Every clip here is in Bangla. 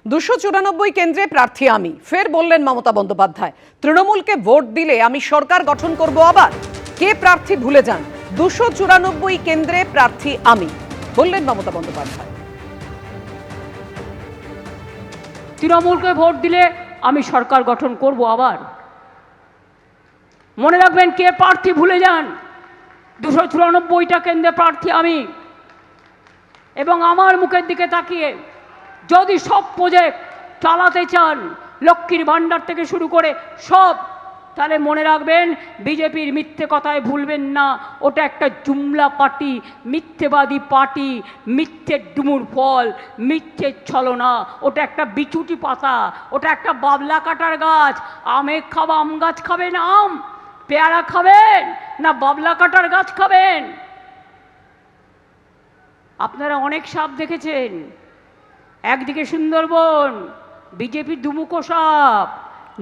294 কেন্দ্রে প্রার্থী আমি, ফের বললেন মমতা বন্দ্যোপাধ্যায়। তৃণমূলকে ভোট দিলে আমি সরকার গঠন করব আবার। কে প্রার্থী ভুলে যান, 294 কেন্দ্রে প্রার্থী আমি, বললেন মমতা বন্দ্যোপাধ্যায়। তৃণমূলকে ভোট দিলে আমি সরকার গঠন করব আবার। মনে রাখবেন, কে প্রার্থী ভুলে যান, 294টা কেন্দ্রে প্রার্থী আমি। এবং আমার মুখের দিকে তাকিয়ে যদি সব প্রজেক্ট চালাতে চান, লক্ষ্মীর ভাণ্ডার থেকে শুরু করে সব, তাহলে মনে রাখবেন বিজেপির মিথ্যে কথায় ভুলবেন না। ওটা একটা জুমলা পার্টি, মিথ্যেবাদী পার্টি, মিথ্যের ডুমুর ফল, মিথ্যের ছলনা। ওটা একটা বিচুটি পাতা, ওটা একটা বাবলা কাটার গাছ। আম গাছ খাবেন, আম পেয়ারা খাবেন না বাবলা কাটার গাছ খাবেন? আপনারা অনেক সাপ দেখেছেন। একদিকে সুন্দরবন, বিজেপি দুমুখো সাপ,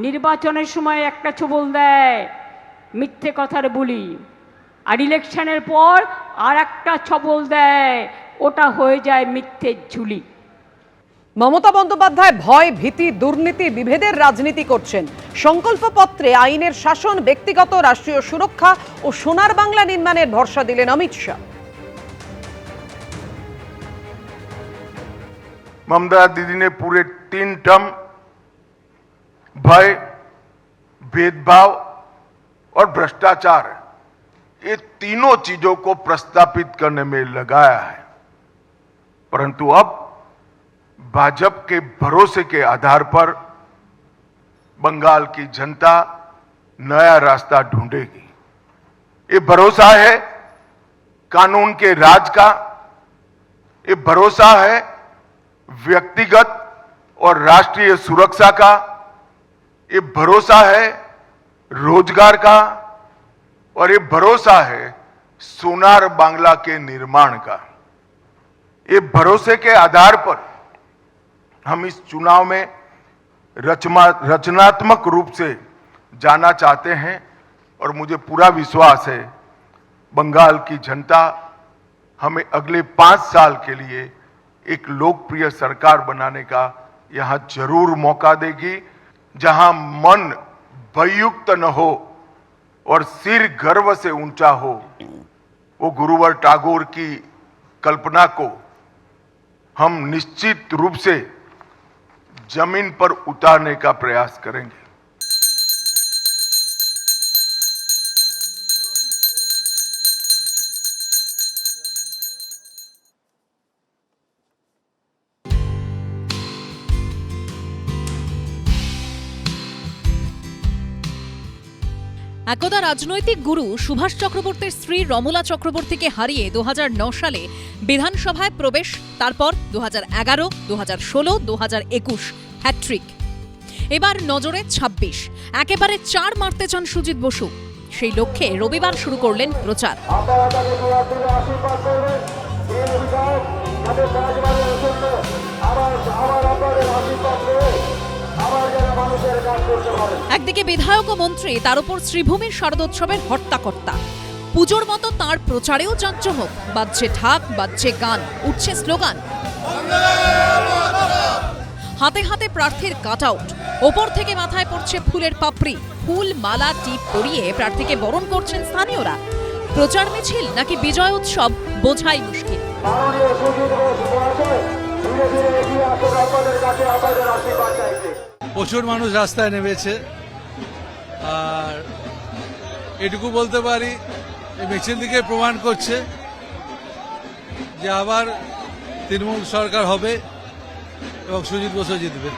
নির্বাচনের সময় একটা ছোবল দেয়, মিথ্যে কথার বুলি, আর ইলেকশনের পর আর একটা ছবল দেয়, ওটা হয়ে যায় মিথ্যের ঝুলি। মমতা বন্দ্যোপাধ্যায় ভয়, ভীতি, দুর্নীতি, বিভেদের রাজনীতি করছেন। সংকল্পপত্রে আইনের শাসন, ব্যক্তিগত রাষ্ট্রীয় সুরক্ষা ও সোনার বাংলা নির্মাণের ভরসা দিলেন অমিত শাহ। ममता दीदी ने पूरे 3 टर्म भय, भेदभाव और भ्रष्टाचार, ये तीनों चीजों को प्रस्तापित करने में लगाया है। परंतु अब भाजपा के भरोसे के आधार पर बंगाल की जनता नया रास्ता ढूंढेगी। ये भरोसा है कानून के राज का, ये भरोसा है व्यक्तिगत और राष्ट्रीय सुरक्षा का, ये भरोसा है रोजगार का, और ये भरोसा है सोनार बांग्ला के निर्माण का। ये भरोसे के आधार पर हम इस चुनाव में रचनात्मक रूप से जाना चाहते हैं, और मुझे पूरा विश्वास है बंगाल की जनता हमें अगले 5 साल के लिए एक लोकप्रिय सरकार बनाने का यहां जरूर मौका देगी, जहां मन भययुक्त न हो और सिर गर्व से ऊंचा हो। वो गुरुवर टैगोर की कल्पना को हम निश्चित रूप से जमीन पर उतारने का प्रयास करेंगे। একদা রাজনৈতিক গুরু সুভাষ চক্রবর্তীর স্ত্রী রমলা চক্রবর্তীকে হারিয়ে 2009 সালে বিধানসভায় প্রবেশ, তারপর 2011, 2016, 2021 হ্যাট্রিক। এবার নজরে 26, একেবারে 4 মারতে চান সুজিত বসু। সেই লক্ষ্যে রবিবার শুরু করলেন প্রচার। একদিকে বিধায়ক ও মন্ত্রী, তার উপর শ্রীভূমির শারদোৎসবের হর্তাকর্তা। পুজোর মতো তাঁর প্রচারেও জাঁকজমক, বাজছে ঢাক, বাজছে গান, উঠছে স্লোগান। হাতে হাতে প্রার্থীর কাটআউট, ওপর থেকে মাথায় পড়ছে ফুলের পাপড়ি, ফুল, মালা, টিপ পরিয়ে প্রার্থীকে বরণ করছেন স্থানীয়রা। প্রচার মিছিল নাকি বিজয় উৎসব, বোঝাই মুশকিল। প্রচুর মানুষ রাস্তায় নেমেছে, আর এটুকু বলতে পারি এই মিছিল দিকে প্রমাণ করছে যে আবার তৃণমূল সরকার হবে এবং সুজিত বসু জিতবে।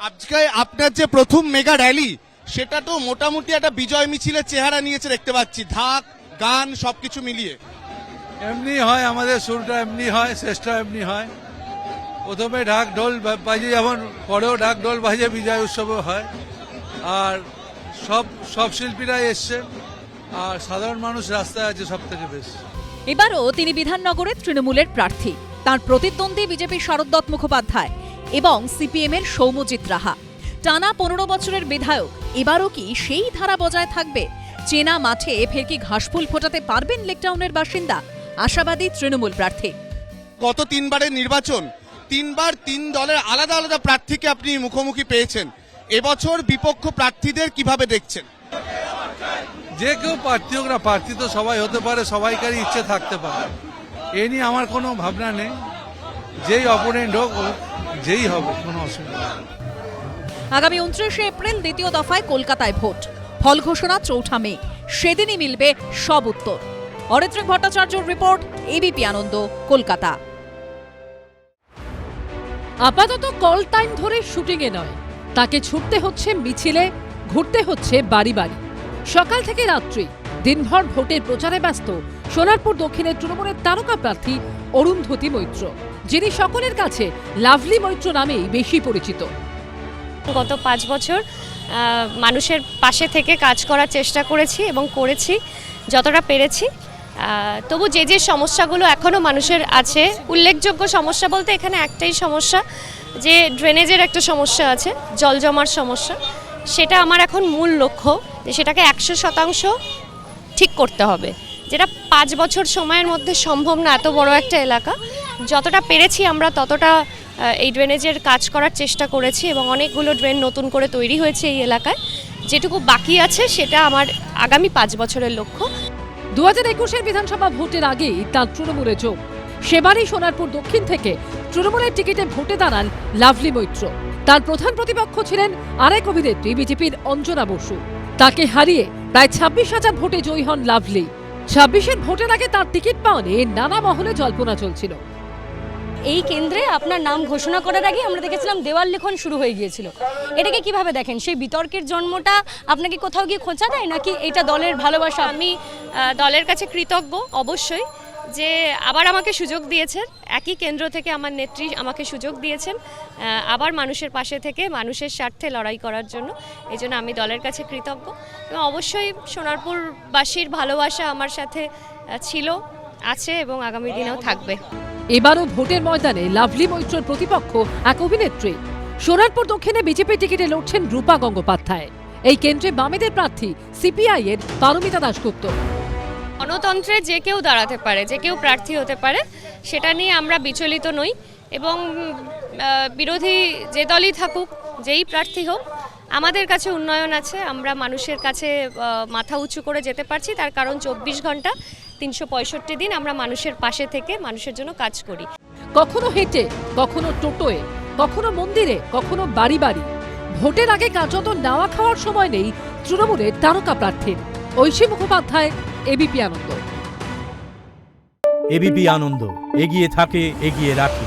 আজকে আপনার যে প্রথম মেগা র্যালি, সেটা তো মোটামুটি একটা বিজয় মিছিলের চেহারা নিয়েছে দেখতে পাচ্ছি, ঢাক, গান সবকিছু মিলিয়ে। এমনি হয়, আমাদের শুরুটা এমনি হয়, শেষটা এমনি হয়। প্রথমে ঢাক ঢোল বাজে, যেমন পরেও ঢাক ঢোল বাজে, বিজয় উৎসবও হয়। আর সব শিল্পীরাই এসছে, আর সাধারণ মানুষ রাস্তায় আছে সব থেকে বেশি। এবারও তিনি বিধাননগরে তৃণমূলের প্রার্থী। তার প্রতিদ্বন্দ্বী বিজেপির শরদ দত্ত মুখোপাধ্যায় এবং সিপিএমের সৌম্যজিৎ রাহা। টানা 15 বছরের বিধায়ক, এবারও কি সেই ধারা বজায় থাকবে? চেনা মাঠে ফের কি ঘাসফুল ফোটাতে পারবেন লেকটাউনের বাসিন্দা? আশাবাদী তৃণমূল প্রার্থী। গত 3 বারের নির্বাচন তিনবার তিন দলের আলাদা আলাদা প্রার্থীকে আপনি মুখোমুখি পেয়েছেন, এবছর বিপক্ষ প্রার্থীদের কিভাবে দেখছেন? যে কেউ প্রার্থী হোক না, প্রার্থী তো সবাই হতে পারে, সবাইকারই ইচ্ছে থাকতে পারে, এ নিয়ে আমার কোনো ভাবনা নেই। যেই অপোনেন্ট হোক, যেই হবে, কোনো অসুবিধা নেই। আগামী 29শে এপ্রিল দ্বিতীয় দফায় কলকাতায় ভোট, ফল ঘোষণা 4 মে। সেদিনই মিলবে সব উত্তর। অরিত্রিক ভট্টাচার্যর রিপোর্ট, এবিপি আনন্দ, কলকাতা। আপাতত কল টাইম ধরে শুটিংয়ে নয়, তাকে ছুটতে হচ্ছে মিছিলে, ঘুরতে হচ্ছে বাড়ি বাড়ি। সকাল থেকে রাত্রি দিনভর ভোটের প্রচারে ব্যস্ত সোনারপুর দক্ষিণের তৃণমূলের তারকা প্রার্থী অরুন্ধতী মৈত্র, যিনি সকলের কাছে লাভলি মৈত্র নামেই বেশি পরিচিত। গত 5 বছর মানুষের পাশে থেকে কাজ করার চেষ্টা করেছি এবং করেছি যতটা পেরেছি। তবু যে যে সমস্যাগুলো এখনও মানুষের আছে, উল্লেখযোগ্য সমস্যা বলতে এখানে একটাই সমস্যা, যে ড্রেনেজের একটা সমস্যা আছে, জল জমার সমস্যা। সেটা আমার এখন মূল লক্ষ্য, যে সেটাকে 100% ঠিক করতে হবে, যেটা 5 বছর সময়ের মধ্যে সম্ভব না। এত বড় একটা এলাকা, যতটা পেরেছি আমরা ততটা এই ড্রেনেজের কাজ করার চেষ্টা করেছি এবং অনেকগুলো ড্রেন নতুন করে তৈরি হয়েছে এই এলাকায়। যেটুকু বাকি আছে সেটা আমার আগামী 5 বছরের লক্ষ্য। 2021-এর বিধানসভা ভোটের আগেই তার তৃণমূলে যোগ। সেবারই সোনারপুর দক্ষিণ থেকে তৃণমূলের টিকিটে ভোটে দাঁড়ান লাভলি মৈত্র। তার প্রধান প্রতিপক্ষ ছিলেন আরেক অভিনেত্রী বিজেপির অঞ্জনা বসু। তাকে হারিয়ে প্রায় 26,000 ভোটে জয়ী হন লাভলি। 26-এর ভোটের আগে তার টিকিট পাওয়া নিয়ে নানা মহলে জল্পনা চলছিল। এই কেন্দ্রে আপনার নাম ঘোষণা করার আগে আমরা দেখেছিলাম দেওয়াল লিখন শুরু হয়ে গিয়েছিল। এটাকে কিভাবে দেখেন? সেই বিতর্কের জন্মটা আপনাকে কোথাও গিয়ে খোঁচা দেয়, নাকি এটা দলের ভালোবাসা? আমি দলের কাছে কৃতজ্ঞ অবশ্যই, যে আবার আমাকে সুযোগ দিয়েছেন। একই কেন্দ্র থেকে আমার নেত্রী আমাকে সুযোগ দিয়েছেন আবার মানুষের পাশে থেকে মানুষের স্বার্থে লড়াই করার জন্য। এই জন্য আমি দলের কাছে কৃতজ্ঞ এবং অবশ্যই সোনারপুরবাসীর ভালোবাসা আমার সাথে ছিল, আছে এবং আগামী দিনেও থাকবে। এবারও ভোটের ময়দানে লাভলি মৈত্রর প্রতিপক্ষ এক অভিনেত্রী। সোনারপুর দক্ষিণে বিজেপি টিকিটে লড়ছেন রূপা গঙ্গোপাধ্যায়। এই কেন্দ্রে বামেদের প্রার্থী সিপিআই এর পারমিতা দাশগুপ্ত। গণতন্ত্রে যে কেউ দাঁড়াতে পারে, যে কেউ প্রার্থী হতে পারে, সেটা নিয়ে আমরা বিচলিত নই এবং বিরোধী যে দলই থাকুক, যেই প্রার্থী হোক, আমাদের কাছে উন্নয়ন আছে। আমরা মানুষের কাছে মাথা উঁচু করে যেতে পারছি, তার কারণ 24 ঘন্টা 365 দিন আমরা মানুষের পাশে থেকে মানুষের জন্য কাজ করি। কখনো হেঁটে, কখনো টোটোয়, কখনো মন্দিরে, কখনো বাড়ি বাড়ি। ভোটের আগে কার্যত নাওয়া খাওয়ার সময় নেই তৃণমূলের তারকা প্রার্থীর। ঐশী মুখোপাধ্যায়, এবিপি আনন্দ। এবিপি আনন্দ, এগিয়ে থাকে, এগিয়ে রাখে।